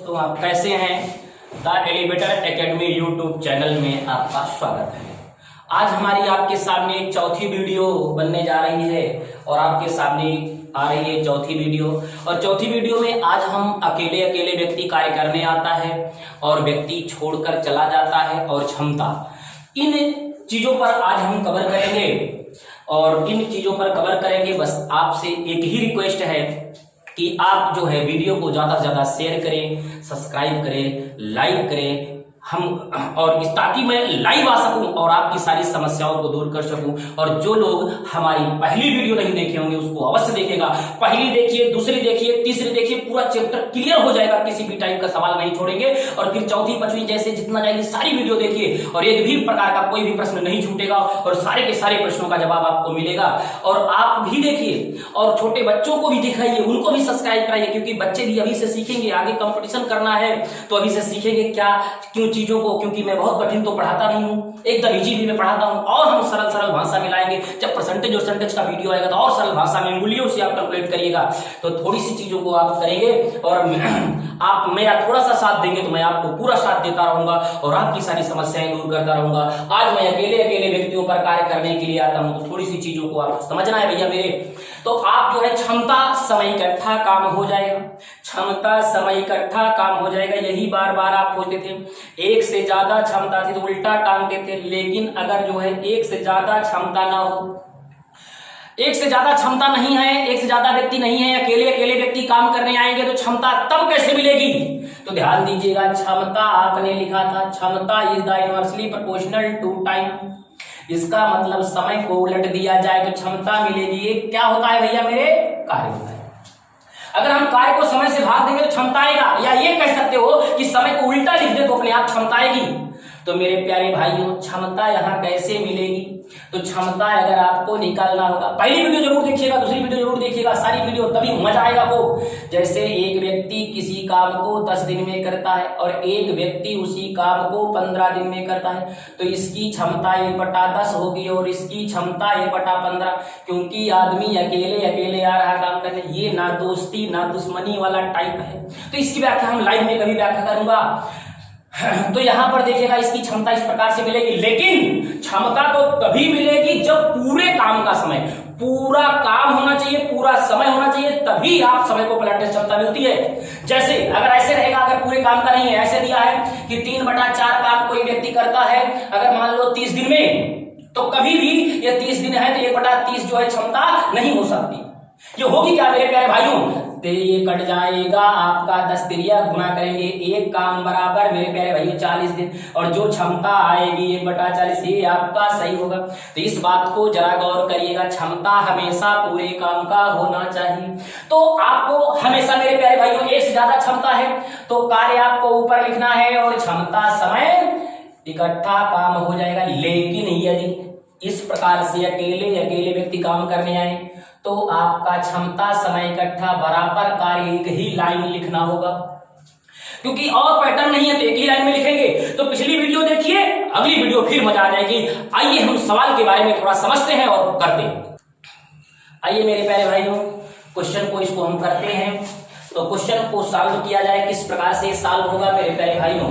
दोस्तों, आप कैसे हैं? The elevator academy YouTube channel में आपका स्वागत है। आज हमारी आपके सामने चौथी वीडियो बनने जा रही है और आपके सामने आ रही है चौथी वीडियो। और चौथी वीडियो में आज हम अकेले अकेले व्यक्ति कार्य करने आता है और व्यक्ति छोड़कर चला जाता है और क्षमता, इन चीजों पर आज हम कवर करेंगे। और इन चीजों पर कवर करेंगे, बस आपसे एक ही रिक्वेस्ट है कि आप जो है वीडियो को ज्यादा से ज्यादा शेयर करें, सब्सक्राइब करें, लाइक करें, और ताकि मैं लाइव आ सकूं और आपकी सारी समस्याओं को दूर कर सकूं। और जो लोग हमारी पहली वीडियो नहीं देखे होंगे उसको अवश्य देखेगा। पहली देखिए, दूसरी देखिए, तीसरी देखिए, पूरा चैप्टर क्लियर हो जाएगा, किसी भी टाइप का सवाल नहीं छोड़ेंगे। और फिर चौथी पांचवी जैसे जितना जाएगी सारी वीडियो देखिए और एक भी प्रकार का कोई भी प्रश्न नहीं छूटेगा और सारे के सारे प्रश्नों का जवाब आपको मिलेगा। और आप भी देखिए और छोटे बच्चों को भी दिखाइए, उनको भी सब्सक्राइब कराइए, क्योंकि बच्चे भी अभी से सीखेंगे। आगे कंपटीशन करना है तो अभी से सीखेंगे क्या क्यों चीजों को, क्योंकि मैं बहुत कठिन तो पढ़ाता नहीं हूं, एकदम इजी भी मैं पढ़ाता हूं। और हम सरल सरल भाषा में लाएंगे। जब परसेंटेज और सेंटेज का वीडियो आएगा तो और सरल भाषा में उंगलियों से आप कैलकुलेट करिएगा। तो थोड़ी सी चीजों को आप करेंगे और आप मेरा थोड़ा सा साथ देंगे तो मैं आपको पूरा साथ देता रहूंगा और आपकी सारी समस्याएं दूर करता रहूंगा। आज मैं अकेले अकेले व्यक्तियों पर कार्य करने के लिए आता हूं, तो थोड़ी सी चीजों को आप समझना है भैया मेरे। तो आप जो है क्षमता समय इकट्ठा काम हो जाएगा, क्षमता समय इकट्ठा काम हो जाएगा, यही बार बार आप खोजते थे। एक से ज्यादा क्षमता थी तो उल्टा टांगते थे, लेकिन अगर जो है एक से ज्यादा क्षमता ना हो, एक से ज्यादा क्षमता नहीं है, एक से ज्यादा व्यक्ति नहीं है, अकेले अकेले व्यक्ति काम करने आएंगे तो क्षमता तब कैसे मिलेगी? तो ध्यान दीजिएगा, क्षमता आपने लिखा था, क्षमता is the inversely proportional to time. इसका मतलब समय को उलट दिया जाए तो क्षमता मिलेगी। ये क्या होता है भैया मेरे? कार्य होता है। अगर हम कार्य को समय से भाग देंगे तो क्षमता आएगा, या ये कह सकते हो कि समय को उल्टा लिख दे तो अपने आप क्षमता आएगी। तो मेरे प्यारे भाइयों, क्षमता यहाँ कैसे मिलेगी? तो क्षमता अगर आपको निकालना होगा, पहली वीडियो जरूर देखिएगा, दूसरी वीडियो जरूर देखिएगा, सारी वीडियो, तभी मजा आएगा आपको। जैसे एक व्यक्ति किसी काम को 10 दिन में करता है और एक व्यक्ति उसी काम को 15 दिन में करता है, तो इसकी क्षमता 1/10 होगी और इसकी क्षमता 1/15, क्योंकि आदमी अकेले अकेले आ रहा काम करने। ये ना दोस्ती ना दुश्मनी वाला टाइप है। तो इसकी व्याख्या हम लाइव में कभी व्याख्या करूंगा। तो यहां पर देखिएगा, इसकी क्षमता इस प्रकार से मिलेगी, लेकिन क्षमता तो तभी मिलेगी जब पूरे काम का समय, पूरा काम होना चाहिए, पूरा समय होना चाहिए, तभी आप समय को पलटने की क्षमता मिलती है। जैसे अगर ऐसे रहेगा, अगर पूरे काम का नहीं है, ऐसे दिया है कि 3/4 काम कोई व्यक्ति करता है, अगर मान लो 30 दिन में, तो कभी भी ये 30 दिन है तो 1/30 जो है क्षमता नहीं हो सकती। ये होगी क्या मेरे प्यारे भाइयों? तो ये कट जाएगा आपका 10 त्रिया गुना करेंगे, एक काम बराबर मेरे प्यारे भाइयों 40 दिन, और जो क्षमता आएगी 1/40, ये आपका सही होगा। तो इस बात को जरा गौर करिएगा, क्षमता हमेशा पूरे काम का होना चाहिए। तो आपको हमेशा मेरे प्यारे भाइयों एक से ज्यादा क्षमता है तो कार्य आपको ऊपर लिखना है और क्षमता समय इकट्ठा काम हो जाएगा। लेकिन यदि इस प्रकार से अकेले अकेले व्यक्ति काम करने आए तो आपका क्षमता समय इकट्ठा बराबर कार्य एक ही लाइन लिखना होगा, क्योंकि और पैटर्न नहीं है तो एक ही लाइन में लिखेंगे। तो पिछली वीडियो देखिए, अगली वीडियो फिर मजा आ जाएगी। आइए हम सवाल के बारे में थोड़ा समझते हैं और करते हैं। आइए मेरे प्यारे भाइयों, क्वेश्चन को इसको हम करते हैं। तो क्वेश्चन को सॉल्व किया जाए, किस प्रकार से सॉल्व होगा मेरे प्यारे भाइयों?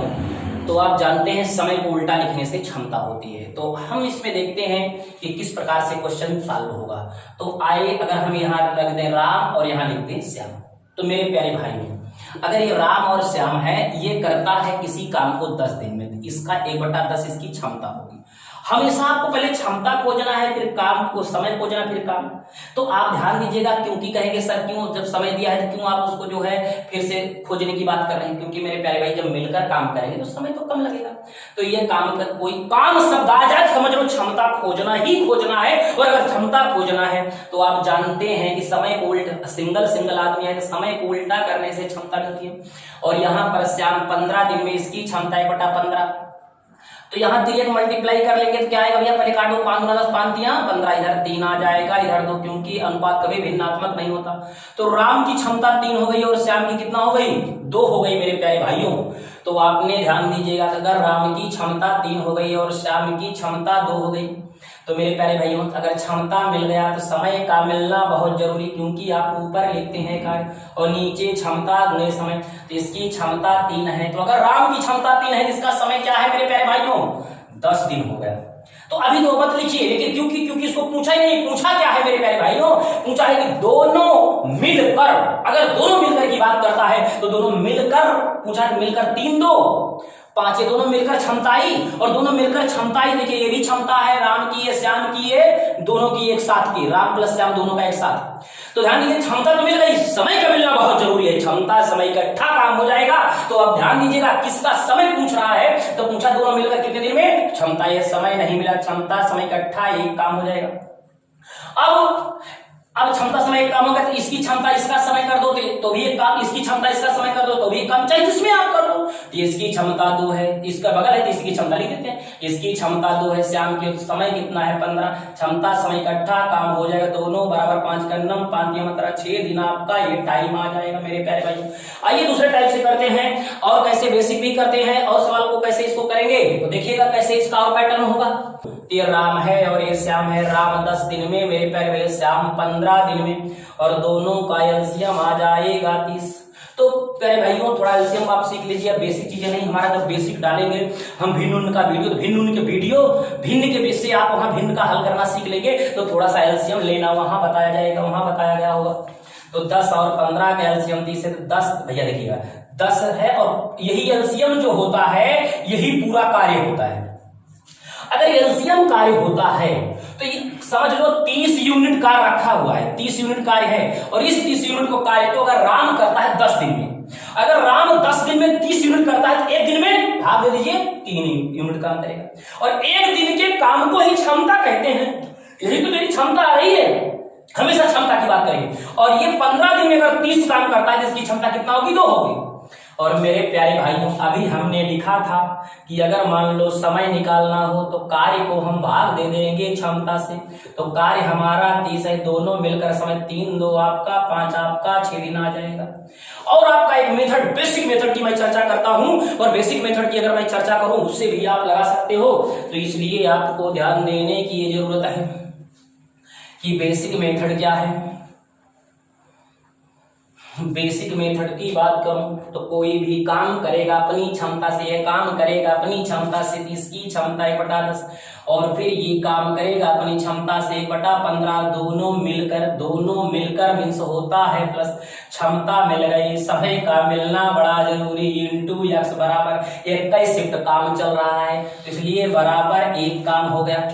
तो आप जानते हैं समय को उल्टा लिखने से क्षमता होती है, तो हम इसमें देखते हैं कि किस प्रकार से क्वेश्चन सॉल्व होगा। तो आइए, अगर हम यहाँ रख दें राम और यहाँ लिख दें श्याम, तो मेरे प्यारे भाइयों, अगर ये राम और श्याम है, ये करता है किसी काम को 10 दिन में, इसका 1/10 इसकी क्षमता होगी। हमेशा आपको पहले क्षमता खोजना है, फिर काम को, समय खोजना, फिर काम। तो आप ध्यान दीजिएगा, क्योंकि कहेंगे सर क्यों, जब समय दिया है तो क्यों आप उसको जो है फिर से खोजने की बात कर रहे हैं? क्योंकि मेरे प्यारे भाई, जब मिलकर काम करेंगे तो समय तो कम लगेगा। तो ये काम कर, कोई काम शब्द आ जाए समझ लो क्षमता खोजना ही खोजना है। और अगर क्षमता खोजना है तो आप जानते हैं कि समय को उल्टा, सिंगल आदमी है तो समय को उल्टा करने से क्षमता मिलती है। और यहाँ पर श्याम 15 दिन में, इसकी क्षमता 1/15, तो यहाँ 3 मल्टीप्लाई कर लेंगे तो क्या आएगा भैया? पहले काटो, 5 × 10 5 दिया 15, इधर 3 आ जाएगा, इधर 2, क्योंकि अनुपात कभी भिन्नात्मक नहीं होता। तो राम की क्षमता 3 हो गई और श्याम की कितना हो गई? 2 हो गई मेरे प्यारे भाइयों। तो आपने ध्यान दीजिएगा, अगर राम की क्षमता 3 हो गई और श्याम की क्षमता 2 हो गई, तो मेरे प्यारे भाइयों अगर क्षमता मिल गया तो समय का मिलना बहुत जरूरी, क्योंकि आप ऊपर लिखते हैं कार्य और नीचे क्षमता गुणे समय, तो इसकी क्षमता 3 है। तो अगर राम की क्षमता 3 है, इसका समय क्या है मेरे प्यारे भाइयों? 10 दिन हो गया। तो अभी तो मत लिखिए, लेकिन क्योंकि इसको पूछा ही नहीं। पूछा क्या है मेरे प्यारे भाइयों? पूछा है कि दोनों मिलकर, अगर दोनों मिलकर की बात करता है तो दोनों मिलकर, पूछा मिलकर 3 2 5, ये दोनों मिलकर क्षमताई, और दोनों मिलकर क्षमताई, देखिए ये भी क्षमता है, राम की है, श्याम की है, दोनों की एक साथ की, राम प्लस श्याम दोनों का एक साथ। तो ध्यान दीजिए, क्षमता तो मिल गई, समय का मिलना बहुत जरूरी है। क्षमता समय इकट्ठा काम हो जाएगा। तो अब ध्यान दीजिएगा, किसका समय पूछ रहा है, तो पूछा दोनों मिलकर कितने दिन में? क्षमता, ये समय नहीं मिला, क्षमता समय इकट्ठा एक काम हो जाएगा। अब क्षमता समय एक काम होगा, तो इसकी क्षमता इसका समय कर दो तो भी एक काम, इसकी क्षमता इसका समय कर दो तो भी एक काम, चाहे जिसमें आप कर दो। तो इसकी क्षमता 2 है, इसका बगल है तो इसकी क्षमता लिख देते हैं, इसकी क्षमता 2 है, श्याम की समय कितना है? 15, क्षमता समय इकट्ठा काम हो जाएगा, दोनों बराबर 5 का 9, 5 मतलब 6 दिन आपका ये टाइम आ जाएगा मेरे प्यारे भाई। आइए दूसरे टाइप से करते हैं, और कैसे बेसिक भी करते हैं, और सवाल को कैसे इसको करेंगे तो देखिएगा कैसे इसका और पैटर्न होगा। ये राम है और ये श्याम है, राम 10 दिन में मेरे प्यारे भाई, श्याम 15 दिन में, और दोनों का एलसीएम आ जाएगा 30। तो प्यारे भाइयों थोड़ा एलसीएम आप सीख लीजिए, बेसिक चीजें नहीं, हमारा जब बेसिक डालेंगे हम भिन्न का वीडियो, तो भिन्न के वीडियो भिन्न के बेस से आप वहां भिन्न का हल करना सीख लेंगे, तो थोड़ा सा एलसीएम लेना वहां बताया जाएगा, वहां बताया गया होगा। तो 10 और 15 का एलसीएम 30 है, 10 भैया देखिएगा 10 है, और यही एलसीएम जो होता है यही पूरा कार्य होता है। अगर एलसीएम कार्य होता है तो समझ लो 30 यूनिट कार्य रखा हुआ है, 30 यूनिट कार्य है, और इस 30 यूनिट को कार्य को अगर राम करता है 10 दिन में, अगर राम 10 दिन में 30 यूनिट करता है तो एक दिन में भाग दे दीजिए 3 यूनिट काम करेगा, और एक दिन के काम को ही क्षमता कहते हैं। यही तो मेरी क्षमता आ रही है, हमेशा क्षमता की बात करेंगे। और ये 15 दिन में अगर 30 काम करता है तो इसकी क्षमता कितना होगी? 2 होगी। और मेरे प्यारे भाइयों अभी हमने लिखा था कि अगर मान लो समय निकालना हो तो कार्य को हम भाग दे देंगे क्षमता से, तो कार्य हमारा 30 है, दोनों मिलकर समय 3 2 आपका 5 आपका 6 दिन आ जाएगा। और आपका एक मेथड, बेसिक मेथड की मैं चर्चा करता हूं, और बेसिक मेथड की अगर मैं चर्चा करूं उससे भी आप लगा सकते हो, तो इसलिए आपको ध्यान देने की जरूरत है कि बेसिक मेथड क्या है। बेसिक मेथड की बात करूं तो कोई भी काम करेगा अपनी क्षमता से, ये काम करेगा अपनी क्षमता से, इसकी क्षमता 1/10, और फिर ये काम करेगा अपनी क्षमता से 1/15, दोनों मिलकर मीन्स होता है प्लस क्षमता मिल गई, समय का मिलना बड़ा जरूरी, इंटू x बराबर 21 शिफ्ट काम चल रहा है, इसलिए बराबर 1 काम हो गया।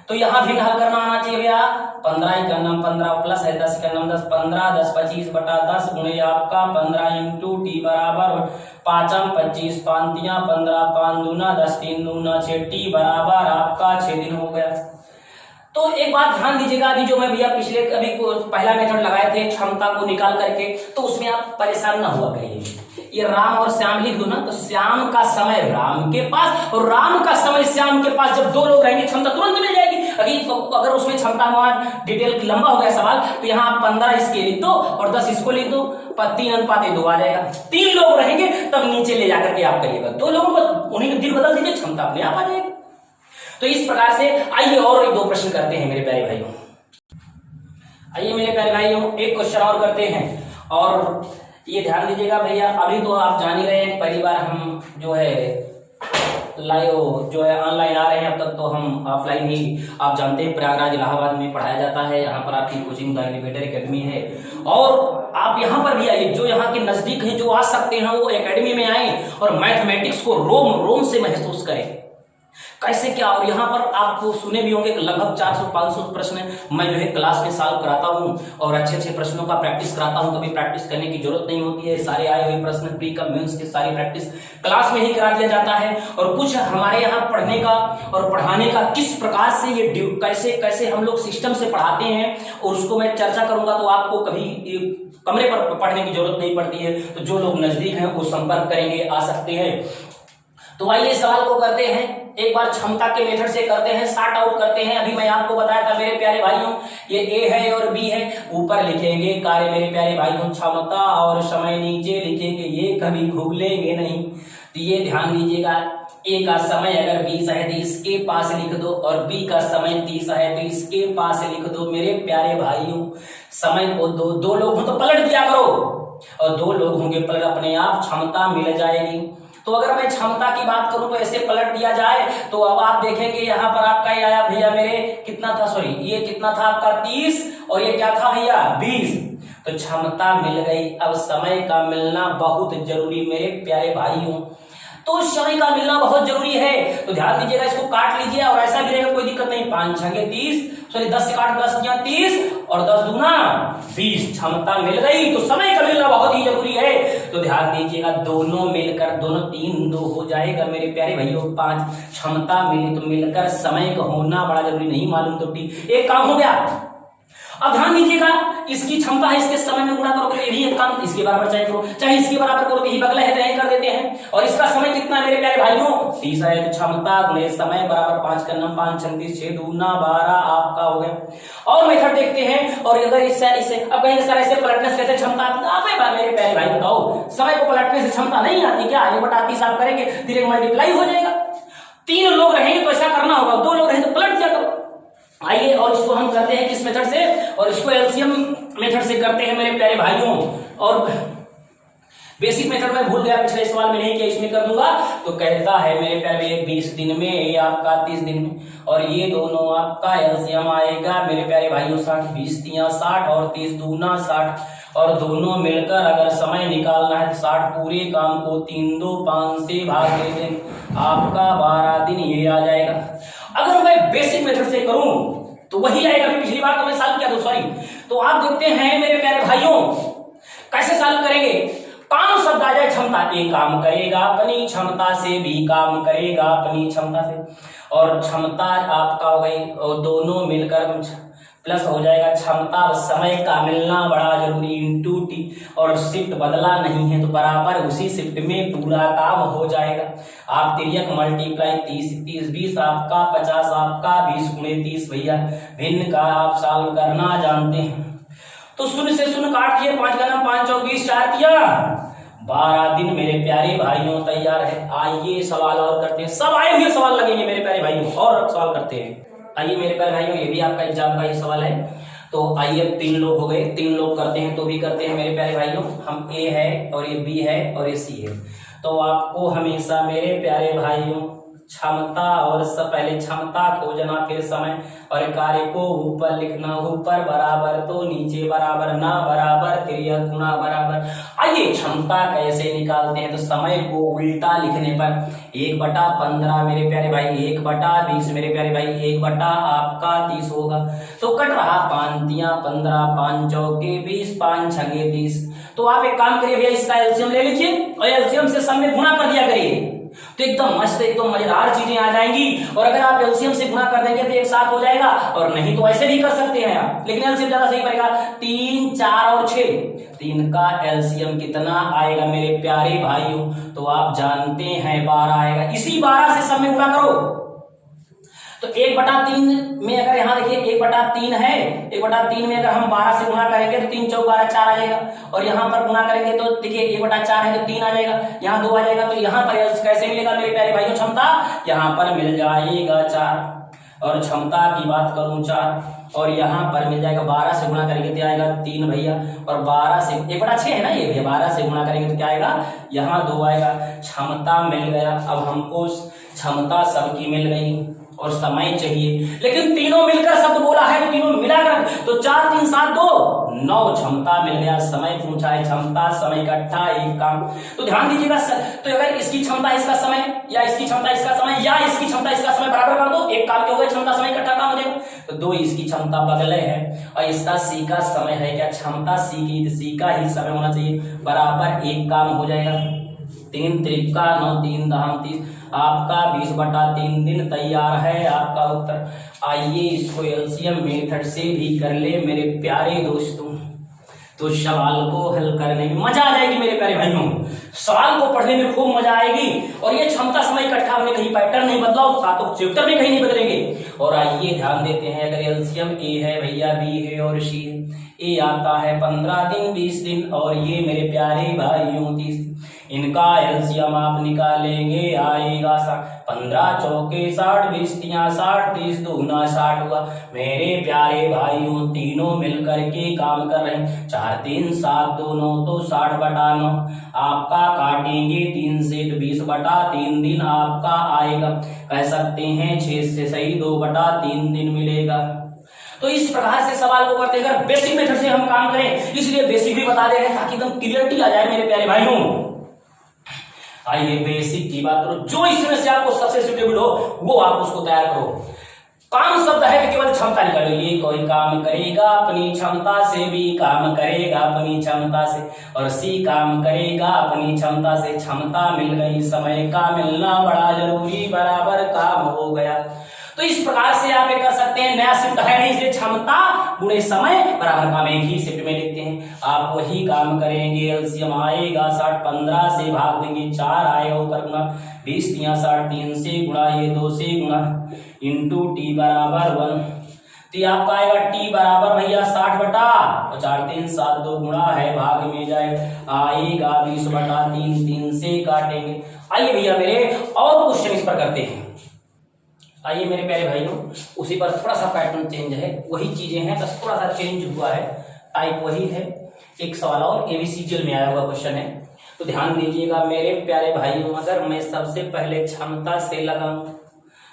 तो यहां भी हल करना आना चाहिए भैया, 15 का नाम 15 प्लस है 10 का नाम 10, 15 10 25/10 गुणे आपका 15 इंटू टी बराबर 5 25 5 15 5 दूना 10 3 दूना 6 टी बराबर आपका 6 दिन हो गया। तो एक बात ध्यान दीजिएगा, अभी जो मैं भैया पिछले अभी पहला मेथड लगाए थे क्षमता को निकाल करके, तो उसमें आप परेशान ना हुआ करिए। ये राम और श्याम लिख दो ना, तो श्याम का समय राम के पास और राम का समय श्याम के पास, जब 2 लोग रहेंगे क्षमता तुरंत मिल जाएगी। अगर उसमें क्षमता हमारा डिटेल लंबा हो गया सवाल, तो यहाँ 15 इसके लिख दो और 10 इसको लिख दो, 3:2 आ जाएगा। 3 लोग रहेंगे तब नीचे ले जाकर के आप करिएगा, 2 लोगों को उन्हीं का दिल बदल दीजिए, क्षमता अपने आप आ जाएगी। तो इस प्रकार से आइए और 2 प्रश्न करते हैं मेरे प्यारे भाइयों। आइए मेरे प्यारे भाइयों एक क्वेश्चन और करते हैं, और ये ध्यान दीजिएगा भैया, अभी तो आप जान ही रहे हैं पहली बार हम जो है लाइव जो है ऑनलाइन आ रहे हैं, अब तक तो हम ऑफलाइन ही आप जानते हैं प्रयागराज इलाहाबाद में पढ़ाया जाता है। यहाँ पर आपकी कोचिंग द एलिवेटर एकेडमी है, और आप यहाँ पर भी आइए, जो यहाँ के नजदीक हैं जो आ सकते हैं वो एकेडमी में आए और मैथमेटिक्स को रोम से महसूस करें कैसे क्या। और यहाँ पर आपको सुने भी होंगे लगभग 400-500 प्रश्न मैं जो है क्लास में सॉल्व कराता हूँ, और अच्छे प्रश्नों का प्रैक्टिस कराता हूँ, कभी प्रैक्टिस करने की जरूरत नहीं होती है। सारे आए हुए प्रश्न प्री का मेंस की सारी प्रैक्टिस क्लास में ही करा दिया जाता है। और कुछ हमारे यहाँ पढ़ने का और पढ़ाने का किस प्रकार से ये कैसे हम लोग सिस्टम से पढ़ाते हैं, और उसको मैं चर्चा करूंगा, तो आपको कभी कमरे पर पढ़ने की जरूरत नहीं पड़ती है। तो जो लोग नजदीक हैं वो संपर्क करेंगे, आ सकते हैं। तो आइए सवाल को करते हैं, एक बार क्षमता के मेथड से करते हैं, सॉर्ट आउट करते हैं। अभी मैं आपको बताया था मेरे प्यारे भाइयों, ये ए है और बी है, ऊपर लिखेंगे कार्य मेरे प्यारे भाइयों क्षमता और समय, नीचे लिखेंगे ये कभी भूलेंगे नहीं। तो ये ध्यान दीजिएगा, ए का समय अगर 20 है तो इसके पास लिख दो, और बी का समय 30 है तो इसके पास लिख दो। मेरे प्यारे भाइयों समय को दो लोग हो तो पलट दिया करो, और 2 लोग होंगे पलट, अपने आप क्षमता मिल जाएगी। तो अगर मैं क्षमता की बात करूं तो ऐसे पलट दिया जाए तो अब आप देखेंगे यहाँ पर आपका ये आया भैया मेरे कितना था, सॉरी ये कितना था आपका 30, और ये क्या था भैया 20। तो क्षमता मिल गई। अब समय का मिलना बहुत जरूरी मेरे प्यारे भाइयों, तो समय का मिलना बहुत जरूरी है। तो ध्यान दीजिएगा, इसको काट लीजिए और ऐसा भी रहेगा कोई दिक्कत नहीं। 5 छंगे 30, सॉरी 10 से काट 10 या 30 और 10 दूना 20। क्षमता मिल गई तो समय का मिलना बहुत ही जरूरी है। तो ध्यान दीजिएगा, दोनों मिलकर दोनों 3 2 हो जाएगा मेरे प्यारे भाइयों 5। क्षमता मिली तो मिलकर समय का होना बड़ा जरूरी, नहीं मालूम तो ठीक, एक काम हो गया। अब ध्यान दीजिएगा, इसकी क्षमता है, इसके समय में गुणा करो तो ये भी एक काम, इसके बराबर चाहे करो चाहे इसके बराबर करो, यही बगला है तो यही कर देते हैं। और इसका समय कितना मेरे प्यारे भाइयों 30 है, तो क्षमता गुणे समय बराबर 5 करना 5 36 6 दूना 12 आपका हो गया। और मेथड देखते हैं, और अगर इसे अब कहेंगे सर ऐसे पलटने से कैसे क्षमता, मेरे प्यारे भाई बताओ समय को पलटने से क्षमता नहीं आती क्या? 1/30 आप करेंगे धीरे मल्टीप्लाई हो जाएगा। 3 लोग रहेंगे तो ऐसा करना होगा, 2 लोग रहेंगे तो पलट दिया करो। आइए और इसको हम करते हैं किस मेथड से, और इसको एलसीएम मेथड से करते हैं मेरे प्यारे भाइयों। और बेसिक मेथड में भूल गया, पिछले सवाल में नहीं किया, इसमें कर दूंगा। तो कहता है मेरे प्यारे 20 दिन में, ये आपका 30 दिन में, और ये दोनों आपका एलसीएम आएगा मेरे प्यारे भाइयों 60। 20 तिया 60 और 30 दूना 60, और दोनों मिलकर अगर समय निकालना है तो 60 पूरे काम को 3 2 5 से भाग दे दें, आपका 12 दिन ये आ जाएगा। अगर मैं बेसिक मेथड से करूं तो वही आएगा, पिछली बार तो मैं सॉल्व किया था, सॉरी। तो आप देखते हैं मेरे प्यारे भाइयों कैसे सॉल्व करेंगे। काम शब्द आ जाए क्षमता, एक काम करेगा अपनी क्षमता से, भी काम करेगा अपनी क्षमता से, और क्षमता आपका हो गई, और दोनों मिलकर प्लस हो जाएगा क्षमता। समय का मिलना बड़ा जरूरी, इंटू टी, और शिफ्ट बदला नहीं है तो बराबर उसी शिफ्ट में पूरा काम हो जाएगा। आप 3 मल्टीप्लाई 30 30 20 आपका 50 आपका 20 गुणे 30 भैया भिन्न का आप सॉल्व करना जानते हैं। तो 0 से 0 काट दिए, 5 का 5 और 20 4 दिया 12 दिन मेरे प्यारे भाइयों तैयार है। आइए सवाल और करते हैं, सब आए हुए सवाल लगेंगे मेरे प्यारे भाइयों, और सवाल करते हैं। आइए मेरे प्यारे भाइयों, ये भी आपका एग्जाम का ही सवाल है। तो आइए 3 लोग हो गए, 3 लोग करते हैं तो भी करते हैं मेरे प्यारे भाइयों। हम ए है और ये बी है और ये सी है। तो आपको हमेशा मेरे प्यारे भाइयों क्षमता और सब पहले क्षमता खोजना, फिर समय और कार्य को ऊपर लिखना, ऊपर बराबर तो नीचे बराबर, ना बराबर क्रिया गुणा बराबर। आइए क्षमता कैसे निकालते हैं। तो समय को उल्टा लिखने पर 1/15 मेरे प्यारे भाई, 1/20 मेरे प्यारे भाई, 1/ आपका 30 होगा। तो कट रहा 5 तिया 15, 5 चौके 20, 5 छंगे 30। तो आप एक काम करिए भैया, इसका एलसीएम ले लीजिए और एलसीएम से सब में गुणा कर दिया करिए, तो एकदम मस्त एकदम मजेदार चीजें आ जाएंगी। और अगर आप एलसीएम से गुणा कर देंगे तो एक साथ हो जाएगा, और नहीं तो ऐसे भी कर सकते हैं आप, लेकिन एलसीएम ज्यादा सही पड़ेगा। 3 4 और 6, 3 का एलसीएम कितना आएगा मेरे प्यारे भाइयों? तो आप जानते हैं 12 आएगा। इसी 12 से सब में गुणा करो। तो 1/3 में अगर यहाँ देखिए 1/3 है, 1/3 में अगर हम 12 से गुणा करेंगे तो 3 चौक 12 4 आ जाएगा, और यहाँ पर गुणा करेंगे तो देखिए 1/4 है तो 3 आ जाएगा, यहाँ 2 आ जाएगा। तो यहाँ पर कैसे मिलेगा मेरे प्यारे भाइयों क्षमता? यहाँ पर मिल जाएगा 4, और क्षमता की बात करूं 4, और यहाँ पर मिल जाएगा 12 से गुणा करेंगे तो आएगा 3 भैया, और 12 से 1/6 है ना ये भैया, 12 से गुणा करेंगे तो क्या आएगा? यहाँ 2 आएगा। क्षमता मिल गया। अब हमको क्षमता सबकी मिल गई और समय चाहिए, लेकिन तीनों मिलकर शब्द बोला है तो तीनों मिलाकर, तो 4 3 7 2 9 क्षमता मिल गया। समय पूछा है, क्षमता समय इकट्ठा एक काम। तो ध्यान दीजिएगा, तो अगर इसकी क्षमता इसका समय, या इसकी क्षमता इसका समय, या इसकी क्षमता इसका समय बराबर कर दो, एक काम क्या होगा? क्षमता समय इकट्ठा काम हो जाएगा। तो 2 इसकी क्षमता बगले है और इसका सी का समय है, क्या क्षमता सी की, तो सी का ही समय होना चाहिए, बराबर एक काम हो जाएगा। 3 त्रिका 9 3 दहाम 30, आपका 20/3 दिन तैयार है आपका उत्तर। आइए इसको एलसीएम मेथड से भी कर ले मेरे प्यारे दोस्तों। तो सवाल को हल करने में मजा आ जाएगी मेरे प्यारे भाइयों। सवाल को पढ़ने में खूब मजा आएगी। और ये क्षमता समय इकट्ठा में कहीं पैटर्न नहीं बदला, सातों चैप्टर में कहीं नहीं बदलेंगे। और आइए ध्यान देते हैं, अगर एलसीएम ए है भैया, बी है और सी है। ए आता है 15 दिन 20 दिन और ये मेरे प्यारे भाइयों 30 दिन। इनका एलसीएम आप निकालेंगे, आएगा 15 चौके 60, 20 तिया 60, 30 दूना 60 हुआ। मेरे प्यारे भाइयों तीनों मिलकर के काम कर रहे हैं। 4 3 7 2 9 तो 60/9 आपका काटेंगे 3 से तो 20/3 दिन आपका आएगा। कह सकते हैं 6 से सही 2/3 दिन मिलेगा। तो इस प्रकार से सवाल को करते हैं। अगर बेसिक मेथड से हम काम करें, इसलिए बेसिक भी बता दे रहे हैं ताकि एकदम क्लियरिटी आ जाए मेरे प्यारे भाइयों। आइए बेसिक की बात करो, जो इसमें से आपको सबसे सुटेबल हो वो आप उसको तैयार करो। काम शब्द है कि केवल क्षमता निकालो। ये कोई काम करेगा अपनी क्षमता से, बी काम करेगा अपनी क्षमता से और सी काम करेगा अपनी क्षमता से। क्षमता मिल गई, समय का मिलना बड़ा जरूरी, बराबर काम हो गया। तो इस प्रकार से आप ये कर सकते हैं। नया शिफ्ट है नहीं, इसलिए क्षमता गुणे समय बराबर काम एक ही शिफ्ट में लिखते हैं। आप वही काम करेंगे। एलसीएम आएगा 60, 15 से भाग देंगे 4 आएगा ऊपर गुणा 20 तिया 60, 3 से गुणा ये 2 से गुणा इंटू टी बराबर 1। तो आपका आएगा टी बराबर भैया 60 बटा 4 3 7 2 गुणा है भाग में जाए आएगा 20/3, 3 से काटेंगे। आइए भैया मेरे और क्वेश्चन इस पर करते हैं। आइए मेरे प्यारे भाइयों, उसी पर थोड़ा सा पैटर्न चेंज है, वही चीजें हैं बस थोड़ा सा चेंज हुआ है, टाइप वही है। एक सवाल और एबीसीजीएल में आया हुआ क्वेश्चन है, तो ध्यान दीजिएगा मेरे प्यारे भाइयों। अगर मैं सबसे पहले क्षमता से लगाऊं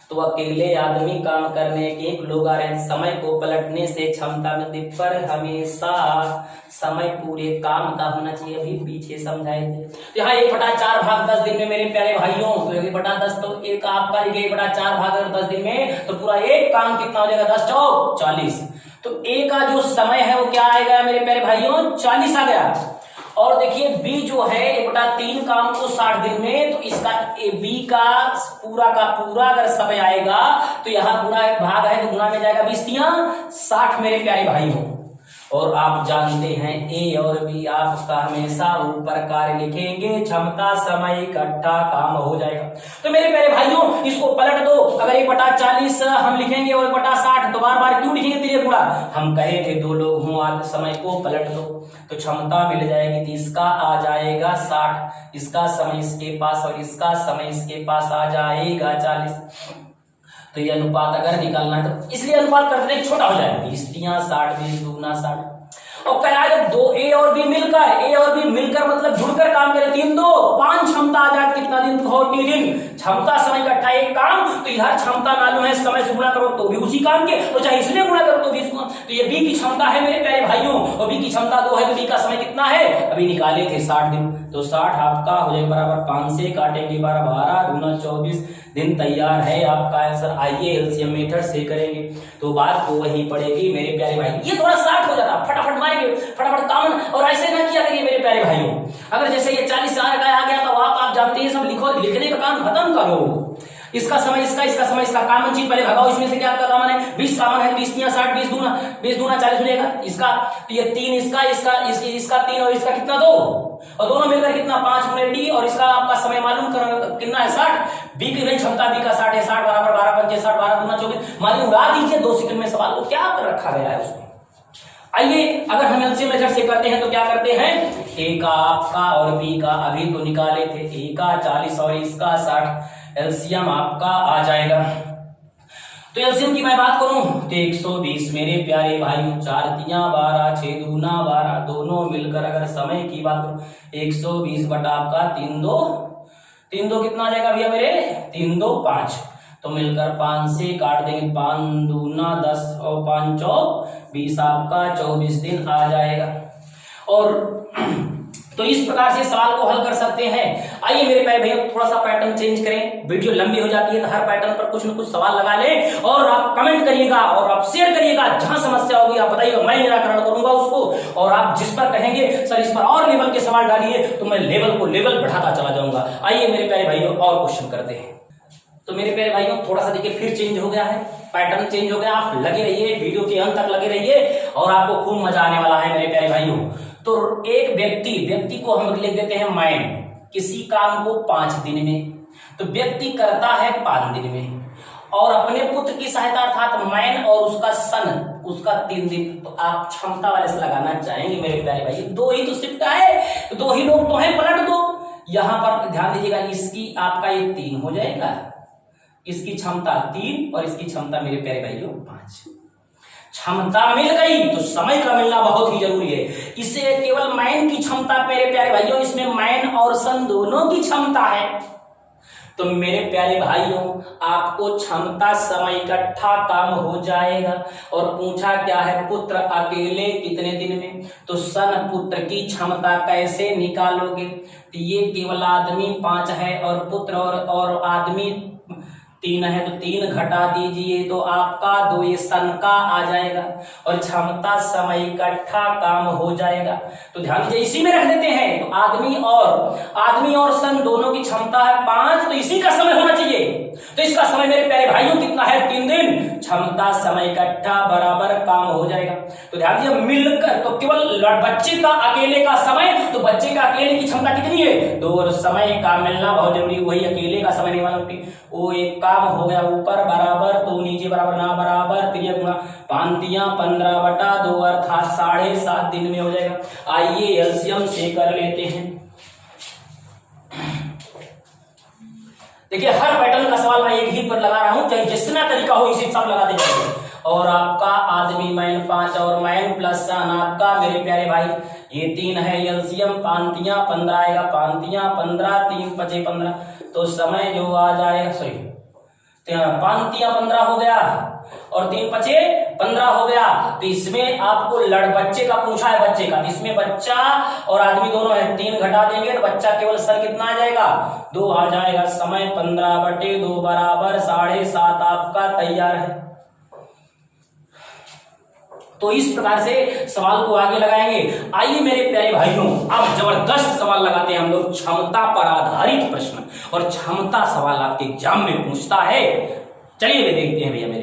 तो अकेले आदमी काम करने के एक लोग आ रहे हैं। समय को पलटने से क्षमता मिलती, पर हमेशा समय पूरे काम का होना चाहिए। अभी पीछे समझाए थे। तो यहाँ 1/4 भाग 10 दिन में मेरे प्यारे भाइयों, तो 1/10 तो एक आपका 1/4 भाग अगर 10 दिन में, तो पूरा एक काम कितना हो जाएगा 10 चौक 40। तो ए का जो समय है वो क्या आएगा मेरे प्यारे भाइयों 40 आ गया। और देखिए बी जो है 1/3 काम को 60 दिन में, तो इसका बी का पूरा अगर समय आएगा तो यहाँ गुणा भाग है तो गुणा में जाएगा 20 तिया 60 मेरे प्यारे भाइयों। और आप जानते हैं ए और बी आपका हमेशा ऊपर कार्य लिखेंगे, क्षमता समय इकट्ठा काम हो जाएगा। तो मेरे प्यारे भाइयों इसको पलट दो। अगर 1/40 हम लिखेंगे और 1/60 तो बार बार क्यों लिखेंगे तेरे गुणा। हम कहे थे 2 लोग हों, आज समय को पलट दो तो क्षमता मिल जाएगी। तो इसका आ जाएगा 60, इसका समय इसके पास और इसका समय इसके पास आ जाएगा 40। तो ये अनुपात अगर निकालना है तो इसलिए अनुपात करते हैं छोटा हो जाए 20 तिया 60, 20 दूना 60। और कहा जब 2 ए और बी मिलकर मतलब जुड़कर काम करें 3 2 5 क्षमता आ जाए कितना दिन 40 दिन। क्षमता समय इकट्ठा एक काम, तो इधर क्षमता मालूम है समय से गुणा करो तो भी उसी काम के, और चाहे इसलिए गुणा करो तो भी इसको। तो ये बी की क्षमता है मेरे प्यारे भाइयों, और बी की क्षमता 2 है तो बी का समय कितना है अभी निकाले थे 60 दिन। तो 60 आपका हो जाएगा बराबर 5 से काटेंगे 12 12 दूना 24 दिन तैयार है आपका आंसर। आइए एलसीएम मेथड से करेंगे तो बात तो वही पड़ेगी मेरे प्यारे भाई। ये थोड़ा 60 हो जाता, फटाफट मारेंगे, फटाफट कॉमन। और ऐसे ना किया करिए मेरे प्यारे भाइयों। अगर जैसे ये 40 आ गया तो आप जानते हैं सब लिखो, लिखने का काम खत्म करो। इसका समय इसका समय इसका कॉमन चीज पहले भगाओ। इसमें से क्या आपका कॉमन है 20 कॉमन है, 20 तिया 60, 20 दूना 40 हो जाएगा। इसका ये 3 इसका 3 और इसका कितना 2, और दोनों मिलकर कितना 5 गुणे डी, और इसका आपका समय मालूम करो कितना है 60। बी की क्षमता बी का 60 है, 60 बराबर 12 पंचे 60 12 दूना 24। मालूम उड़ा दीजिए 2 सेकंड में सवाल को क्या कर रखा गया है उसमें। आइए अगर हम एलसीएम मेथड से करते हैं तो क्या करते हैं, ए का आपका और बी का अभी तो निकाले थे, ए का 40 और इसका 60, एलसीएम आपका आ जाएगा। तो एलसीएम की मैं बात करूं तो 120 मेरे प्यारे भाई, 4 तिया 12 6 दूना 12, दोनों मिलकर अगर समय की बात करूं 120 बटा आपका 3 2 कितना आ जाएगा भैया मेरे 3 2 5, तो मिलकर 5 से काट देंगे 5 दूना 10 और 5 चौक 20 आपका 24 दिन आ जाएगा। और तो इस प्रकार से सवाल को हल कर सकते हैं। आइए मेरे प्यारे भैया थोड़ा सा पैटर्न चेंज करें, वीडियो लंबी हो जाती है तो हर पैटर्न पर कुछ न कुछ सवाल लगा लें और आप कमेंट करिएगा और आप शेयर करिएगा। जहां समस्या होगी आप बताइएगा, मैं निराकरण करूंगा उसको। और आप जिस पर कहेंगे सर इस पर और लेवल के सवाल डालिए तो मैं लेवल बढ़ाता चला जाऊंगा। आइए मेरे प्यारे भाइयों और क्वेश्चन करते हैं। तो मेरे प्यारे भाइयों थोड़ा सा देखिए फिर चेंज हो गया है, पैटर्न चेंज हो गया। आप लगे रहिए, वीडियो के अंत तक लगे रहिए और आपको खूब मजा आने वाला है मेरे प्यारे भाइयों। तो एक व्यक्ति को हम लिख देते हैं मैन, किसी काम को 5 दिन में, तो व्यक्ति करता है 5 दिन में, और अपने पुत्र की सहायता अर्थात मैन और उसका सन उसका 3 दिन। तो आप क्षमता वाले से लगाना चाहेंगे मेरे प्यारे भाई, 2 ही तो शिफ्ट है, 2 ही लोग तो हैं, पलट दो। यहां पर ध्यान दीजिएगा, इसकी आपका ये 3 हो जाएगा, इसकी क्षमता 3 और इसकी क्षमता मेरे प्यारे भाइयों 5। क्षमता मिल गई तो समय का मिलना बहुत ही जरूरी है। इसे केवल मैन की क्षमता मेरे प्यारे भाइयों, इसमें मैन और सन दोनों की क्षमता है। तो मेरे प्यारे भाइयों आपको क्षमता समय इकट्ठा काम हो जाएगा। और पूछा क्या है, पुत्र अकेले कितने दिन में, तो सन पुत्र की क्षमता कैसे निकालोगे। तो ये केवल आदमी 5 है और पुत्र और आदमी 3 है, तो 3 घटा दीजिए तो आपका 2 ये सन का आ जाएगा और क्षमता समय इकट्ठा काम हो जाएगा। तो ध्यान दीजिए इसी में रख देते हैं। तो आदमी और सन दोनों की क्षमता है 5, तो इसी का समय होना चाहिए। तो इसका समय मेरे प्यारे भाइयों कितना है, 3 दिन। क्षमता समय इकट्ठा बराबर काम हो जाएगा। तो ध्यान दीजिए मिलकर, तो केवल बच्चे का अकेले का समय, तो बच्चे का अकेले की क्षमता कितनी है 2, और समय का मिलना बहुत जरूरी, वही अकेले का समय नहीं मालूम। वो एक काम हो गया, ऊपर बराबर 2 नीचे बराबर ना बराबर 3 गुणा 5 15/2 अर्थात 7.5 दिन में हो जाएगा। आइए एलसीएम से कर लेते हैं। देखिए हर पैटर्न का सवाल मैं एक ही पर लगा रहा हूं, चाहे जितना तरीका हो इसी सब लगाते जाइए। और आपका आदमी मैन 5 और मैन प्लस सन आपका मेरे प्यारे भाई ये 3 है, एलसीएम 5 15 आएगा, 5 15 3 5 15, तो समय जो आ जाएगा, सॉरी 5 15 हो गया और 3 5 15 हो गया। तो इसमें आपको बच्चे का पूछा है, बच्चे का, इसमें बच्चा और आदमी दोनों है, 3 घटा देंगे तो बच्चा केवल सर कितना आ जाएगा 2 आ जाएगा। समय 15/2 बराबर 7.5 आपका तैयार है। तो इस प्रकार से सवाल को आगे लगाएंगे। आइए मेरे प्यारे भाइयों अब जबरदस्त सवाल लगाते हैं हम लोग, क्षमता पर आधारित प्रश्न, और क्षमता सवाल आपके एग्जाम में पूछता है। चलिए वे देखते हैं भैया मेरे।